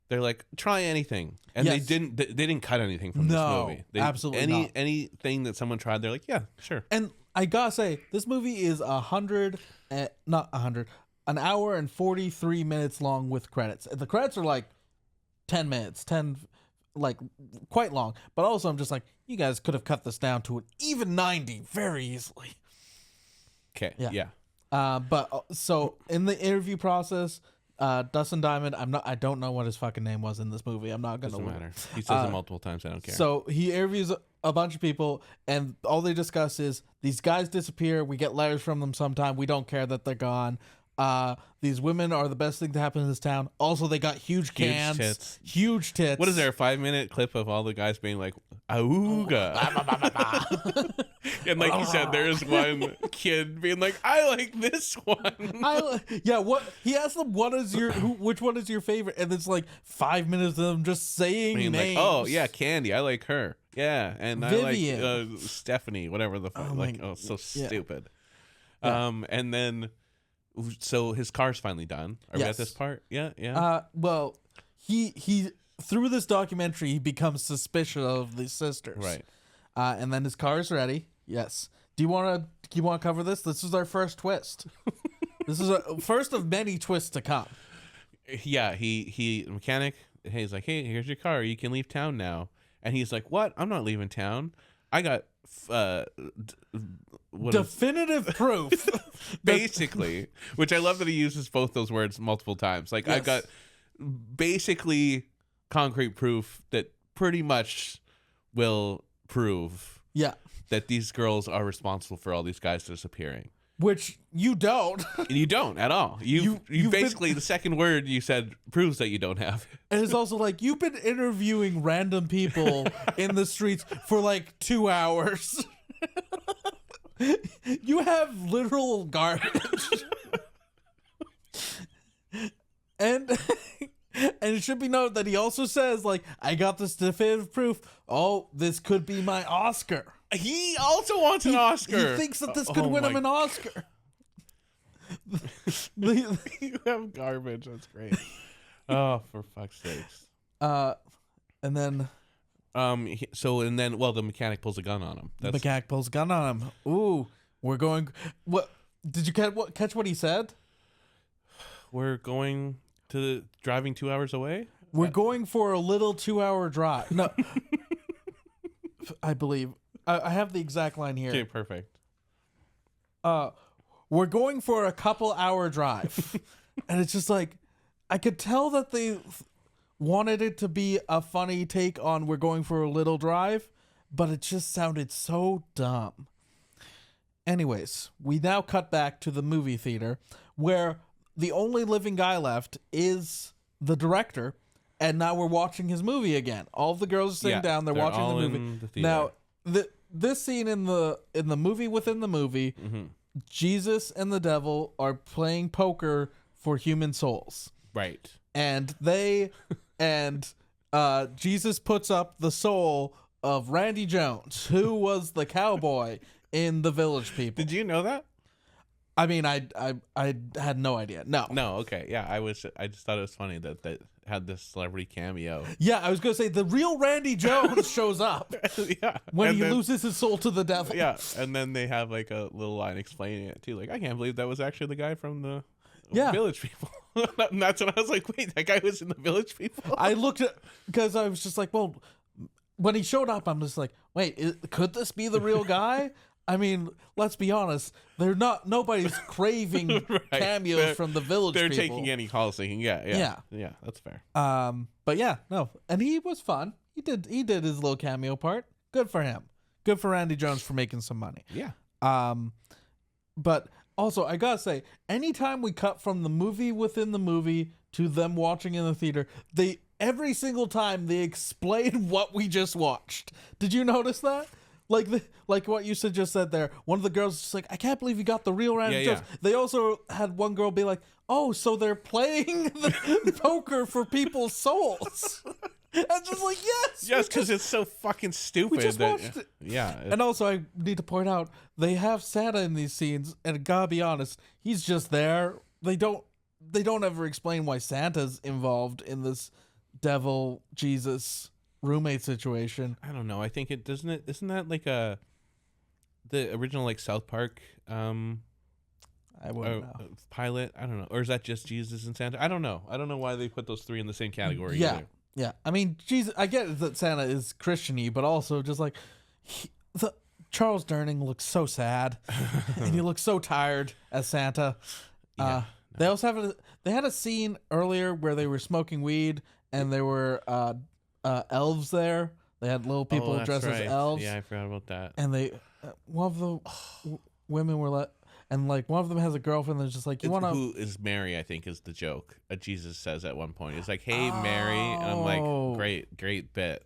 they're like, try anything. And yes. they didn't cut anything from this movie. Absolutely not. Anything that someone tried, they're like, yeah, sure. And I gotta say, this movie is an hour and 43 minutes long with credits. The credits are like 10 minutes, like quite long. But also I'm just like, you guys could have cut this down to an even 90 very easily. Okay, yeah. But so in the interview process, Dustin Diamond, I don't know what his fucking name was in this movie. I'm not gonna Doesn't matter. He says it multiple times. I don't care. So he interviews a bunch of people, and all they discuss is these guys disappear. We get letters from them sometime. We don't care that they're gone. These women are the best thing to happen in this town. Also, they got huge cans, huge tits. What is there, a 5-minute clip of all the guys being like, "Auga," and like you said, there is one kid being like, "I like this one." What he asked them, which one is your favorite? And it's like 5 minutes of them just saying names. Like, oh yeah, Candy, I like her. Yeah, and Vivian. I like Stephanie, whatever the fuck. Stupid. Yeah. And then, so his car's finally done. Are we at this part? Yeah. Well, he through this documentary, he becomes suspicious of the sisters. Right. And then his car is ready. Yes. Do you want to cover this? This is our first twist. This is a first of many twists to come. Yeah, the mechanic, he's like, hey, here's your car. You can leave town now. And he's like, what? I'm not leaving town. I got definitive proof. Basically, which I love that he uses both those words multiple times. Like, yes. I've got basically concrete proof that pretty much will prove that these girls are responsible for all these guys disappearing. Which you don't. And you don't at all. You basically, the second word you said proves that you don't have. And it's also like, you've been interviewing random people in the streets for like 2 hours. You have literal garbage. And it should be noted that he also says, like, I got this definitive proof. Oh, this could be my Oscar. He also wants an Oscar. He thinks that this could win him an Oscar. You have garbage. That's great. Oh, for fuck's sakes. And then... the mechanic pulls a gun on him. The mechanic pulls a gun on him. Ooh, we're going... What? Did you catch what he said? We're going to driving 2 hours away? We're going for a little 2-hour drive. No. I believe... I have the exact line here. Okay, perfect. We're going for a couple-hour drive. And it's just like, I could tell that they wanted it to be a funny take on we're going for a little drive, but it just sounded so dumb. Anyways, we now cut back to the movie theater where the only living guy left is the director, and now we're watching his movie again. All of the girls are sitting down, they're watching the movie. Now, this scene in the movie within the movie, Jesus and the devil are playing poker for human souls. Right. And Jesus puts up the soul of Randy Jones, who was the cowboy in The Village People. Did you know that? I mean, I had no idea. No. Okay. Yeah, I just thought it was funny that had this celebrity cameo. Yeah, I was gonna say the real Randy Jones shows up. Yeah. When he loses his soul to the devil. Yeah, and then they have like a little line explaining it too. Like, I can't believe that was actually the guy from the Village People. And that's when I was like, wait, that guy was in the Village People? I looked at, because I was just like, well, when he showed up, I'm just like, wait, could this be the real guy? I mean, let's be honest. Nobody's craving cameos from the Village People. They're taking any calls thinking, yeah, that's fair. But yeah, no, and he was fun. He did his little cameo part. Good for him. Good for Randy Jones for making some money. Yeah. But also, I gotta say, anytime we cut from the movie within the movie to them watching in the theater, every single time they explain what we just watched. Did you notice that? Like what you just said there. One of the girls was just like, I can't believe you got the real Randy Jones. Yeah. They also had one girl be like, oh, so they're playing the poker for people's souls. I'm just like, yes. Yes, because it's so fucking stupid. We just watched it. Yeah. And also, I need to point out, they have Santa in these scenes, and gotta be honest, he's just there. They don't ever explain why Santa's involved in this devil Jesus roommate situation. I don't know. I think isn't that like the original like South Park I wouldn't know. Pilot? I don't know. Or is that just Jesus and Santa? I don't know. I don't know why they put those three in the same category either. Yeah. I mean, Jesus, I get that Santa is Christian-y, but also just like Charles Durning looks so sad and he looks so tired as Santa. They also had a scene earlier where they were smoking weed and there were elves there. They had little people dressed as elves. Yeah, I forgot about that. And one of the women were and like one of them has a girlfriend that's just like, who is Mary, I think is the joke. Jesus says at one point. It's like, hey, Mary. And I'm like, great bit.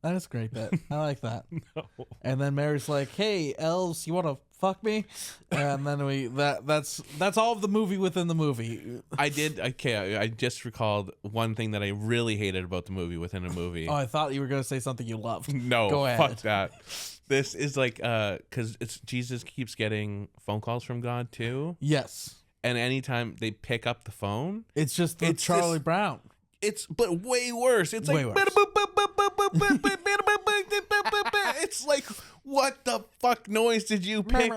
That is a great bit. I like that. No. And then Mary's like, hey, elves, you want to fuck me? And then that's all of the movie within the movie. I just recalled one thing that I really hated about the movie within a movie. Oh, I thought you were going to say something you loved. No, go ahead. Fuck that. This is like, because Jesus keeps getting phone calls from God too. Yes. And anytime they pick up the phone, it's just Charlie Brown. It's but way worse. It's Way like worse. it's like, what the fuck noise did you pick?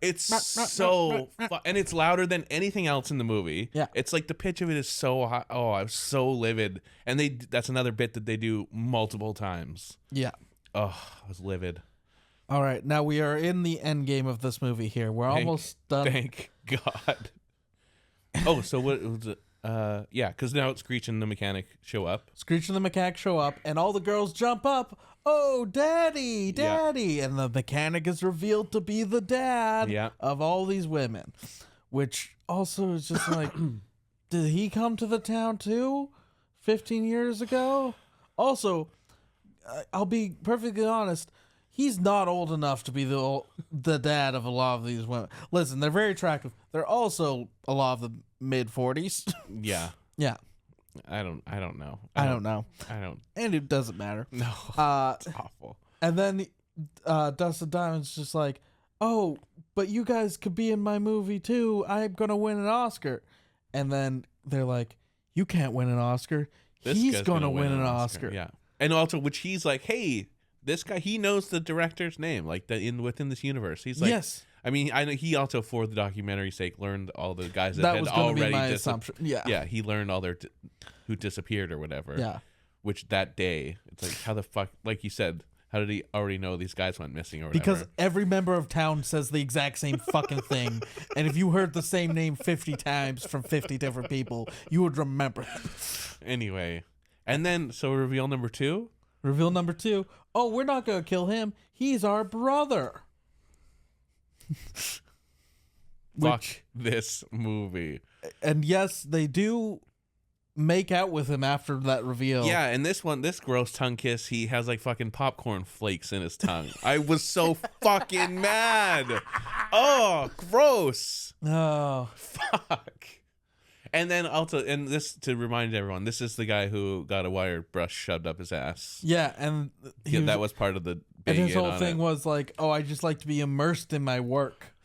It's so and it's louder than anything else in the movie. Yeah. It's like the pitch of it is so high. Oh, I was so livid. And that's another bit that they do multiple times. Yeah. Oh, I was livid. All right, now we are in the end game of this movie here. We're almost done. Thank God. Oh, so what was it? Yeah, because now Screech and the mechanic show up. Screech and the mechanic show up, and all the girls jump up. Oh, daddy, daddy. Yeah. And the mechanic is revealed to be the dad of all these women, which also is just like, did he come to the town too 15 years ago? Also, I'll be perfectly honest, he's not old enough to be the dad of a lot of these women. Listen, they're very attractive. They're also a lot of the mid-40s. Yeah. Yeah. I don't know. I don't know. And it doesn't matter. No. It's awful. And then Dustin Diamond's just like, oh, but you guys could be in my movie too. I'm going to win an Oscar. And then they're like, you can't win an Oscar. He's going to win an Oscar. Yeah. And also, which he's like, hey, this guy, he knows the director's name, like within this universe. He's like, yes. I mean, I know he also, for the documentary's sake, learned all the guys that had was already be my assumption. Yeah. Yeah, he learned all who disappeared or whatever. Yeah. Which that day, it's like, how the fuck, like you said, how did he already know these guys went missing or whatever? Because every member of town says the exact same fucking thing. And if you heard the same name 50 times from 50 different people, you would remember it. Anyway. And then, so reveal number 2? Reveal number 2. Oh, we're not going to kill him. He's our brother. Fuck this movie. And yes, they do make out with him after that reveal. Yeah, and this gross tongue kiss, he has like fucking popcorn flakes in his tongue. I was so fucking mad. Oh, gross. Oh. Fuck. And then also, and this, to remind everyone, this is the guy who got a wire brush shoved up his ass. Yeah, and that was part of the big. And his whole thing was like, oh, I just like to be immersed in my work.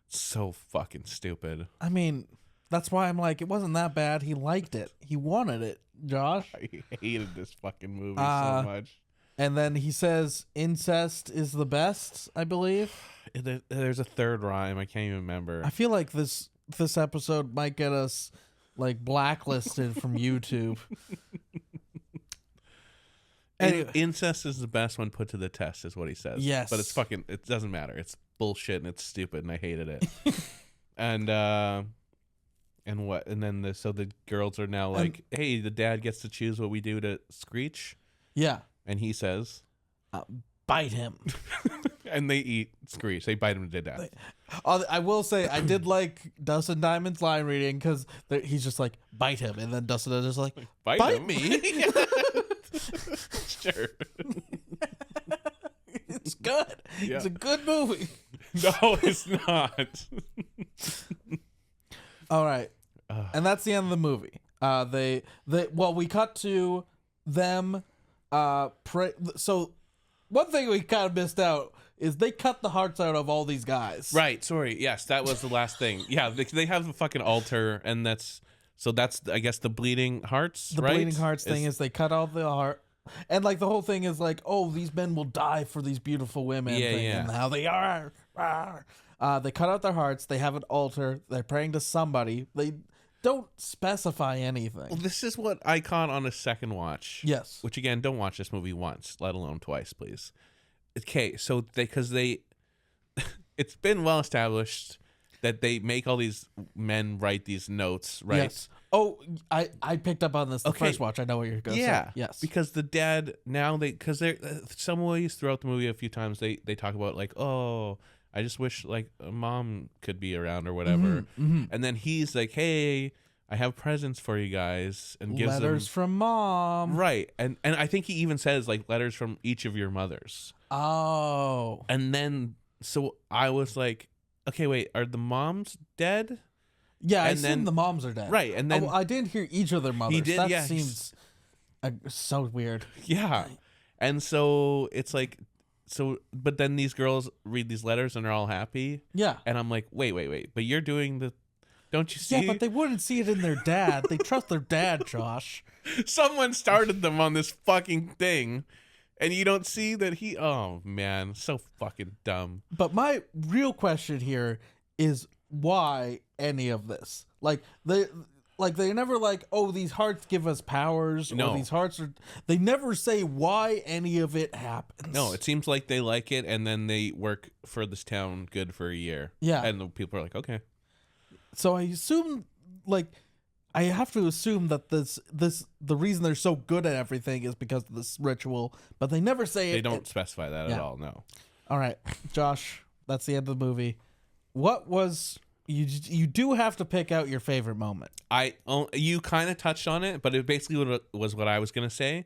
So fucking stupid. I mean, that's why I'm like, it wasn't that bad. He liked it. He wanted it, Josh. I hated this fucking movie so much. And then he says incest is the best, I believe. There's a third rhyme. I can't even remember. I feel like this episode might get us like blacklisted from YouTube. Anyway. Incest is the best when put to the test, is what he says. Yes. But it doesn't matter. It's bullshit and it's stupid and I hated it. And then so the girls are now like, hey, the dad gets to choose what we do to Screech. Yeah. And he says, bite him. And they eat Screech. They bite him to death. I will say, I did like Dustin Diamond's line reading because he's just like, bite him. And then Dustin is just like, bite me? Sure. It's good. Yeah. It's a good movie. No, it's not. All right. And that's the end of the movie. We cut to them. So one thing we kind of missed out is they cut the hearts out of all these guys. Right. Sorry. Yes, that was the last thing. Yeah, they have a fucking altar, and that's I guess the bleeding hearts. The bleeding hearts thing is they cut out the heart, and like the whole thing is like, oh, these men will die for these beautiful women. Yeah, yeah. And how they are. They cut out their hearts. They have an altar. They're praying to somebody. They don't specify anything. Well, this is what I caught on a second watch. Yes. Which again, don't watch this movie once, let alone twice, please. Okay, so it's been well established that they make all these men write these notes, right? Yes. Oh, I picked up on this the first watch. I know what you're going to say. Yes. Because the dad now because they're some ways throughout the movie a few times they talk about like, oh, I just wish like a mom could be around or whatever. Mm-hmm. And then he's like, hey, I have presents for you guys, and gives letters from mom. Right. And I think he even says like letters from each of your mothers. Oh. And then so I was like, okay, wait, are the moms dead? Yeah, I assume the moms are dead. Right. And then I didn't hear each of their mothers. He did, that yeah. seems so weird. Yeah. And so it's like, but then these girls read these letters and they're all happy. Yeah. And I'm like, wait. But you're doing Don't you see? Yeah, but they wouldn't see it in their dad. They trust their dad, Josh. Someone started them on this fucking thing, and you don't see that he. Oh man, so fucking dumb. But my real question here is why any of this? Like they're never like, oh, these hearts give us powers. No. Or these hearts are. They never say why any of it happens. No, it seems like they like it, and then they work for this town good for a year. Yeah. And the people are like, okay. So I assume, like, I have to assume that the reason they're so good at everything is because of this ritual, but they never say They it. don't specify that at all, no. All right, Josh, that's the end of the movie. What was you do have to pick out your favorite moment. You kind of touched on it, but it basically was what I was going to say.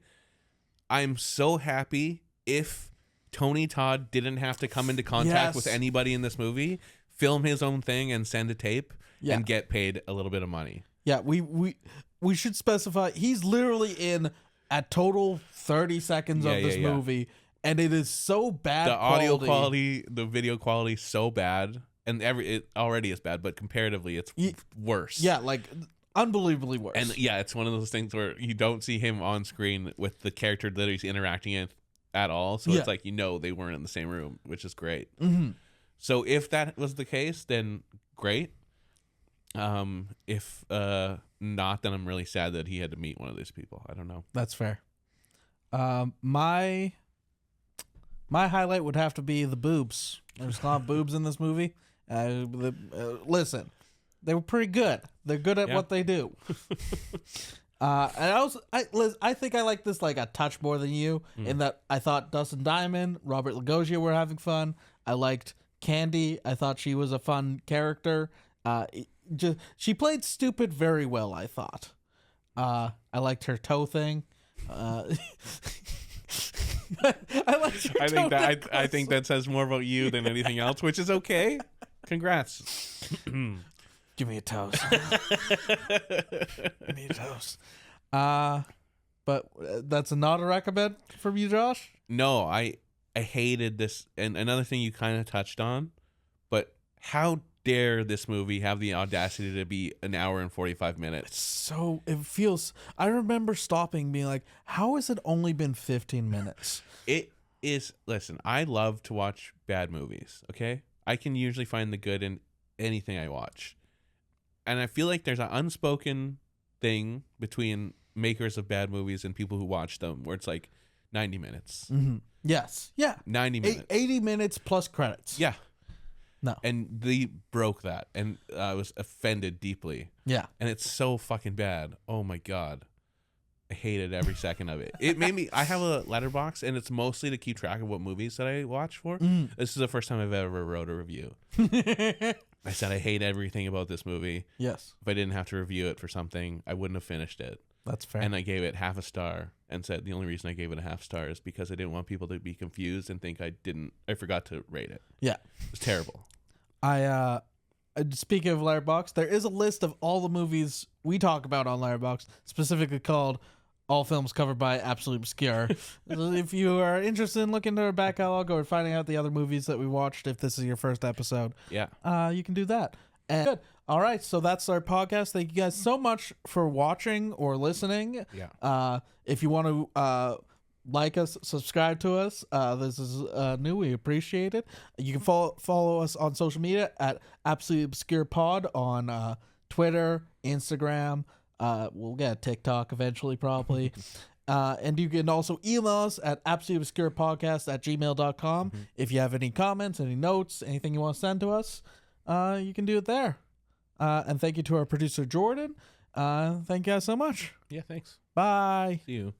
I'm so happy if Tony Todd didn't have to come into contact with anybody in this movie, film his own thing and send a tape and get paid a little bit of money. Yeah, we should specify he's literally in a total 30 seconds of this movie, and it is so bad. The audio quality, the video quality, so bad, and it already is bad, but comparatively, it's worse. Yeah, like unbelievably worse. And yeah, it's one of those things where you don't see him on screen with the character that he's interacting with at all, so it's like they weren't in the same room, which is great. Mm-hmm. So if that was the case, then great. If not, then I'm really sad that he had to meet one of these people. I don't know. That's fair. My highlight would have to be the boobs. There's a lot of boobs in this movie. Listen, they were pretty good. They're good at what they do. And I think I like this like a touch more than you in that I thought Dustin Diamond, Robert Loggia were having fun. I liked Candy. I thought she was a fun character. She played stupid very well, I thought. I liked her toe thing. I think that says more about you than anything else, which is okay. Congrats. Give me a toast. Give me a toast. But that's not a recommend from you, Josh? No, I hated this. And another thing you kind of touched on, but how dare this movie have the audacity to be an hour and 45 minutes? It feels. I remember stopping, being like, "How has it only been 15 minutes?" It is. Listen, I love to watch bad movies. Okay, I can usually find the good in anything I watch, and I feel like there's an unspoken thing between makers of bad movies and people who watch them, where it's like 90 minutes. Mm-hmm. Yes. Yeah. 90 minutes. 80 minutes plus credits. Yeah. No. And they broke that, and I was offended deeply. Yeah. And it's so fucking bad. Oh my God. I hated every second of it. It made me, I have a letterbox, and it's mostly to keep track of what movies that I watch for. This is the first time I've ever wrote a review. I said I hate everything about this movie. Yes. If I didn't have to review it for something, I wouldn't have finished it. That's fair. And I gave it half a star and said the only reason I gave it a half star is because I didn't want people to be confused and think I forgot to rate it. Yeah. It was terrible. Speaking of Letterboxd, there is a list of all the movies we talk about on Letterboxd, specifically called All Films Covered by Absolute Obscure. If you are interested in looking at our back catalog or finding out the other movies that we watched, if this is your first episode, you can do that. And good. All right, so that's our podcast. Thank you guys so much for watching or listening. Yeah. If you want to like us, subscribe to us. This is new. We appreciate it. You can follow us on social media at Absolutely Obscure Pod on Twitter, Instagram. We'll get a TikTok eventually, probably. And you can also email us at absoluteobscurepodcast@gmail.com. If you have any comments, any notes, anything you want to send to us, you can do it there. And thank you to our producer, Jordan. Thank you guys so much. Yeah, thanks. Bye. See you.